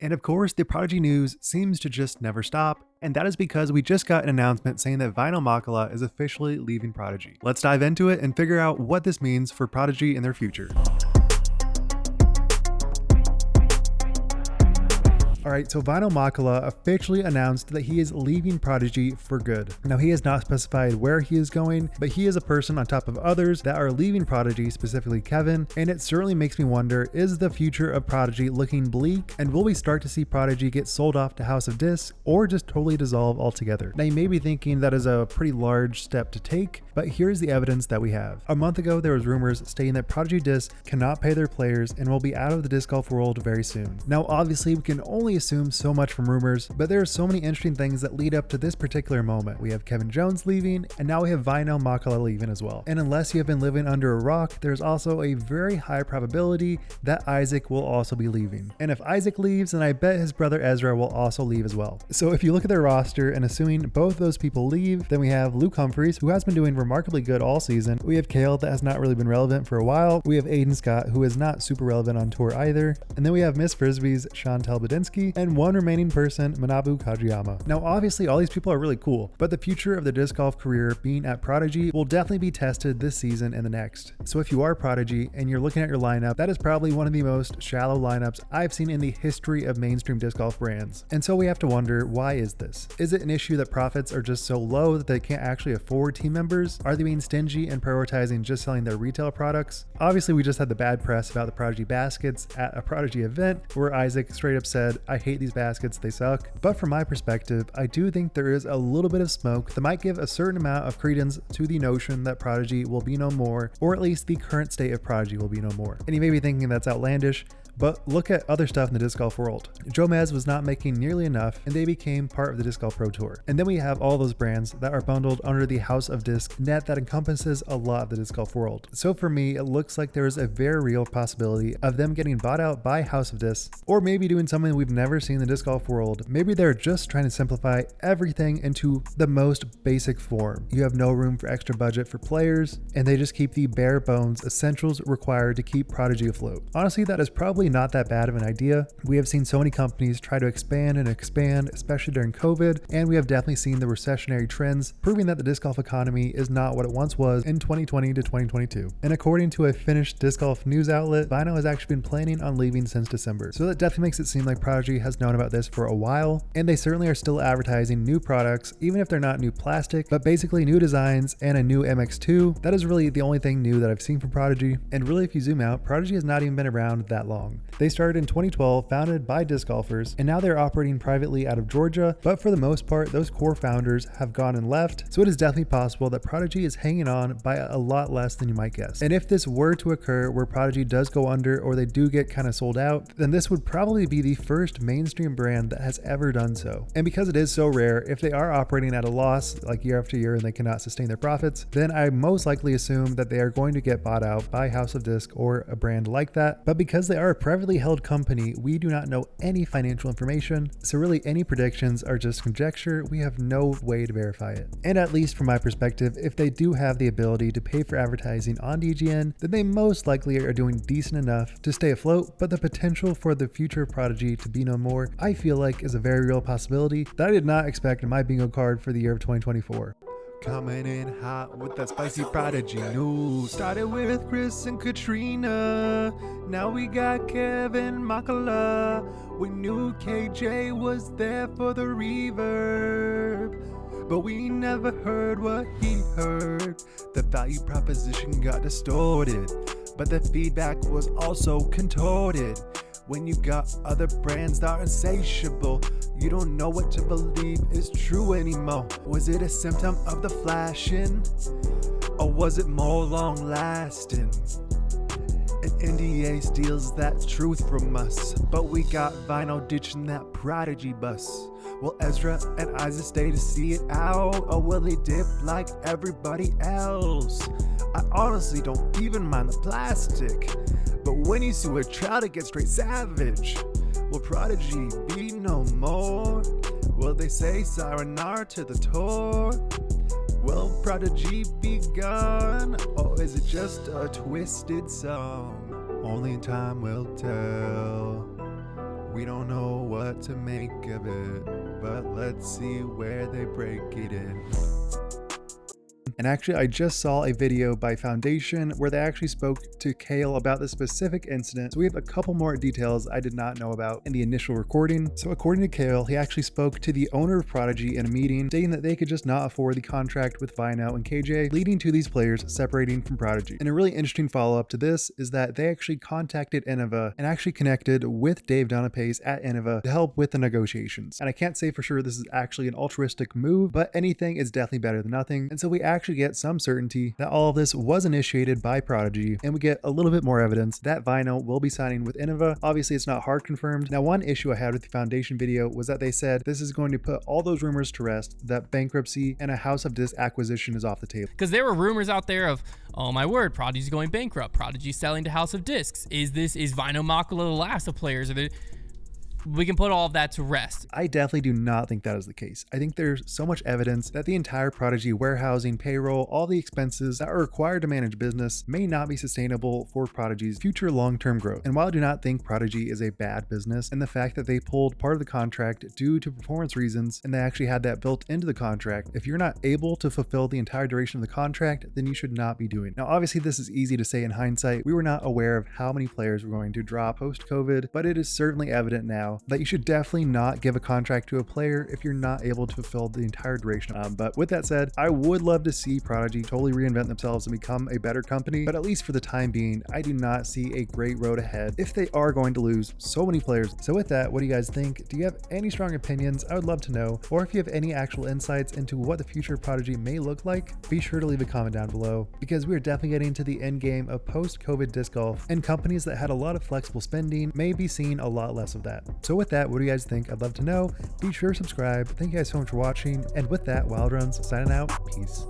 And of course, the Prodigy news seems to just never stop, and that is because we just got an announcement saying that Vaino Makela is officially leaving Prodigy. Let's dive into it and figure out what this means for Prodigy in their future. Alright, so Väinö Makela officially announced that he is leaving Prodigy for good. Now, he has not specified where he is going, but he is a person on top of others that are leaving Prodigy, specifically Kevin, and it certainly makes me wonder, is the future of Prodigy looking bleak, and will we start to see Prodigy get sold off to House of Disc, or just totally dissolve altogether? Now, you may be thinking that is a pretty large step to take, but here's the evidence that we have. A month ago, there was rumors stating that Prodigy Disc cannot pay their players and will be out of the disc golf world very soon. Now, obviously, we can only assume so much from rumors, but there are so many interesting things that lead up to this particular moment. We have Kevin Jones leaving, and now we have Väinö Makela leaving as well. And unless you have been living under a rock, there's also a very high probability that Isaac will also be leaving. And if Isaac leaves, then I bet his brother Ezra will also leave as well. So if you look at their roster and assuming both those people leave, then we have Luke Humphries, who has been doing remarkably good all season. We have Kale, that has not really been relevant for a while. We have Aiden Scott, who is not super relevant on tour either. And then we have Miss Frisbee's Chantel Badinsky, and one remaining person, Manabu Kajiyama. Now, obviously, all these people are really cool, but the future of the disc golf career being at Prodigy will definitely be tested this season and the next. So if you are Prodigy and you're looking at your lineup, that is probably one of the most shallow lineups I've seen in the history of mainstream disc golf brands. And so we have to wonder, why is this? Is it an issue that profits are just so low that they can't actually afford team members? Are they being stingy and prioritizing just selling their retail products? Obviously, we just had the bad press about the Prodigy baskets at a Prodigy event where Isaac straight up said, "I hate these baskets, they suck." But from my perspective, I do think there is a little bit of smoke that might give a certain amount of credence to the notion that Prodigy will be no more, or at least the current state of Prodigy will be no more. And you may be thinking that's outlandish, but look at other stuff in the disc golf world. Jomez was not making nearly enough, and they became part of the Disc Golf Pro Tour. And then we have all those brands that are bundled under the House of Disc net that encompasses a lot of the disc golf world. So for me, it looks like there is a very real possibility of them getting bought out by House of Disc, or maybe doing something we've never seen in the disc golf world. Maybe they're just trying to simplify everything into the most basic form. You have no room for extra budget for players, and they just keep the bare bones essentials required to keep Prodigy afloat. Honestly, that is probably not that bad of an idea. We have seen so many companies try to expand and expand, especially during COVID, and we have definitely seen the recessionary trends proving that the disc golf economy is not what it once was in 2020 to 2022. And according to a Finnish disc golf news outlet, Väinö has actually been planning on leaving since December. So that definitely makes it seem like Prodigy has known about this for a while, and they certainly are still advertising new products, even if they're not new plastic, but basically new designs and a new MX2. That is really the only thing new that I've seen from Prodigy. And really, if you zoom out, Prodigy has not even been around that long. They started in 2012, founded by disc golfers, and now they're operating privately out of Georgia, but for the most part, those core founders have gone and left, so it is definitely possible that Prodigy is hanging on by a lot less than you might guess. And if this were to occur where Prodigy does go under, or they do get kind of sold out, then this would probably be the first mainstream brand that has ever done so. And because it is so rare, if they are operating at a loss, like year after year, and they cannot sustain their profits, then I most likely assume that they are going to get bought out by House of Disc or a brand like that. But because they are a privately held company, we do not know any financial information, so really any predictions are just conjecture. We have no way to verify it. And at least from my perspective, if they do have the ability to pay for advertising on DGN, then they most likely are doing decent enough to stay afloat. But the potential for the future of Prodigy to be no more, I feel like, is a very real possibility that I did not expect in my bingo card for the year of 2024. Coming in hot with that spicy Prodigy news. Started with Chris and Katrina. Now we got Kevin Makela. We knew KJ was there for the reverb, but we never heard what he heard. The value proposition got distorted, but the feedback was also contorted. When you got other brands that are insatiable, you don't know what to believe is true anymore. Was it a symptom of the flashing, or was it more long lasting? An NDA steals that truth from us, but we got Väinö ditching that Prodigy bus. Will Ezra and Isaac stay to see it out, or will they dip like everybody else? I honestly don't even mind the plastic, but when you see a child, it gets straight savage. Will Prodigy be no more? Will they say sayonara to the tour? Will Prodigy be gone, or is it just a twisted song? Only time will tell. We don't know what to make of it, but let's see where they break it in. And actually, I just saw a video by Foundation where they actually spoke to Kale about this specific incident. So we have a couple more details I did not know about in the initial recording. So according to Kale, he actually spoke to the owner of Prodigy in a meeting, stating that they could just not afford the contract with Väinö and KJ, leading to these players separating from Prodigy. And a really interesting follow-up to this is that they actually contacted Innova and actually connected with Dave Donapace at Innova to help with the negotiations. And I can't say for sure this is actually an altruistic move, but anything is definitely better than nothing. And so we actually get some certainty that all of this was initiated by Prodigy, and we get a little bit more evidence that Väinö will be signing with Innova. Obviously, it's not hard confirmed. Now, one issue I had with the Foundation video was that they said this is going to put all those rumors to rest, that bankruptcy and a House of Disc acquisition is off the table. Because there were rumors out there of, oh my word, Prodigy's going bankrupt, Prodigy's selling to House of Discs. Is Vaino Makela the last of players? We can put all of that to rest. I definitely do not think that is the case. I think there's so much evidence that the entire Prodigy warehousing, payroll, all the expenses that are required to manage business may not be sustainable for Prodigy's future long-term growth. And while I do not think Prodigy is a bad business, and the fact that they pulled part of the contract due to performance reasons, and they actually had that built into the contract, if you're not able to fulfill the entire duration of the contract, then you should not be doing it. Now, obviously this is easy to say in hindsight. We were not aware of how many players were going to drop post-COVID, but it is certainly evident now that you should definitely not give a contract to a player if you're not able to fulfill the entire duration. But with that said, I would love to see Prodigy totally reinvent themselves and become a better company, but at least for the time being, I do not see a great road ahead if they are going to lose so many players. So with that, what do you guys think? Do you have any strong opinions? I would love to know. Or if you have any actual insights into what the future of Prodigy may look like, be sure to leave a comment down below, because we are definitely getting to the end game of post-COVID disc golf, and companies that had a lot of flexible spending may be seeing a lot less of that. So with that, what do you guys think? I'd love to know. Be sure to subscribe. Thank you guys so much for watching. And with that, Wild Runs signing out. Peace.